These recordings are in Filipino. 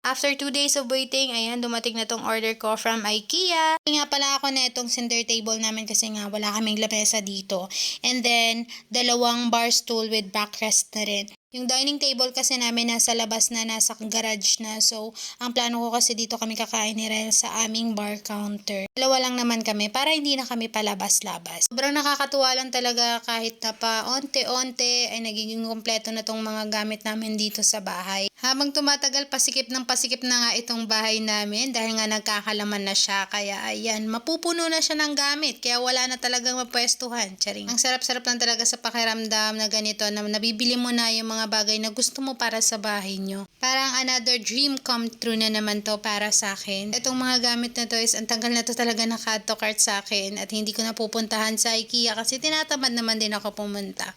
After 2 days of waiting, ayan, dumating na tong order ko from IKEA. Nga pala ako na itong center table namin kasi nga wala kaming lamesa dito. And then, dalawang bar stool with backrest na rin. Yung dining table kasi namin nasa labas na, nasa garage na. So, ang plano ko kasi dito kami kakain ni Rel sa aming bar counter. Dalawa lang naman kami para hindi na kami palabas-labas. Sobrang nakakatuwa lang talaga kahit na pa onte-onte ay nagiging kompleto na tong mga gamit namin dito sa bahay. Habang tumatagal, pasikip na nga itong bahay namin dahil nga nagkakalaman na siya. Kaya ayan, mapupuno na siya ng gamit. Kaya wala na talagang mapwestuhan. Charing. Ang sarap-sarap lang talaga sa pakiramdam na ganito na nabibili mo na yung mga bagay na gusto mo para sa bahay nyo. Parang another dream come true na naman to para sa akin. Itong mga gamit na to is ang tagal na to talaga naka-add to cart sa akin at hindi ko na pupuntahan sa IKEA kasi tinatamad naman din ako pumunta.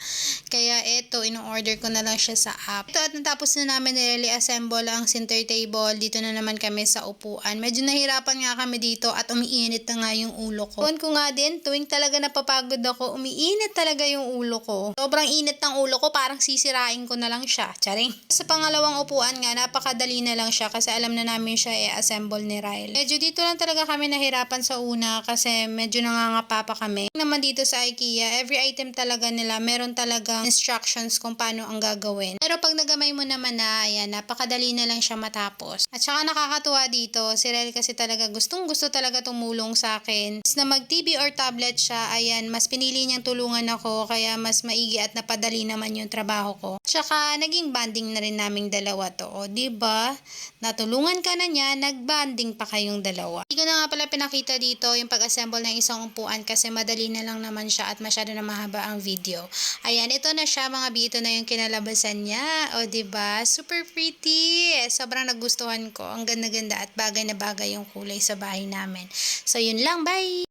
Kaya ito, ino-order ko na lang siya sa app. Ito at natapos na namin assemble ang center table. Dito na naman kami sa upuan. Medyo nahirapan nga kami dito at umiinit na nga yung ulo ko. Tuwan ko nga din, tuwing talaga napapagod ako, umiinit talaga yung ulo ko. Sobrang init ng ulo ko, parang sisirain ko na lang siya. Charing. Sa pangalawang upuan nga, napakadali na lang siya kasi alam na namin siya i-assemble ni Ryle. Medyo dito lang talaga kami nahirapan sa una kasi medyo nangangapa pa kami. Naman dito sa IKEA, every item talaga nila, meron talagang instructions kung paano ang gagawin. Pero pag nagamay mo naman na, ayan, napakadali na lang siya matapos. At saka nakakatuwa dito, si Rel kasi talaga gustong gusto talaga tumulong sa akin. Is na mag-TV or tablet siya, ayan, mas pinili niyang tulungan ako kaya mas maigi at napadali naman yung trabaho ko. At saka naging banding na rin naming dalawa to. O, diba? Natulungan ka na niya, nagbanding pa kayong dalawa. Hindi ko na nga pala pinakita dito yung pag-assemble ng isang upuan kasi madali na lang naman siya at masyado na mahaba ang video. Ayan, ito na siya mga bito na yung kinalabasan niya. O, diba? Super pretty. Sobrang nagustuhan ko. Ang ganda-ganda at bagay na bagay yung kulay sa bahay namin. So, yun lang. Bye!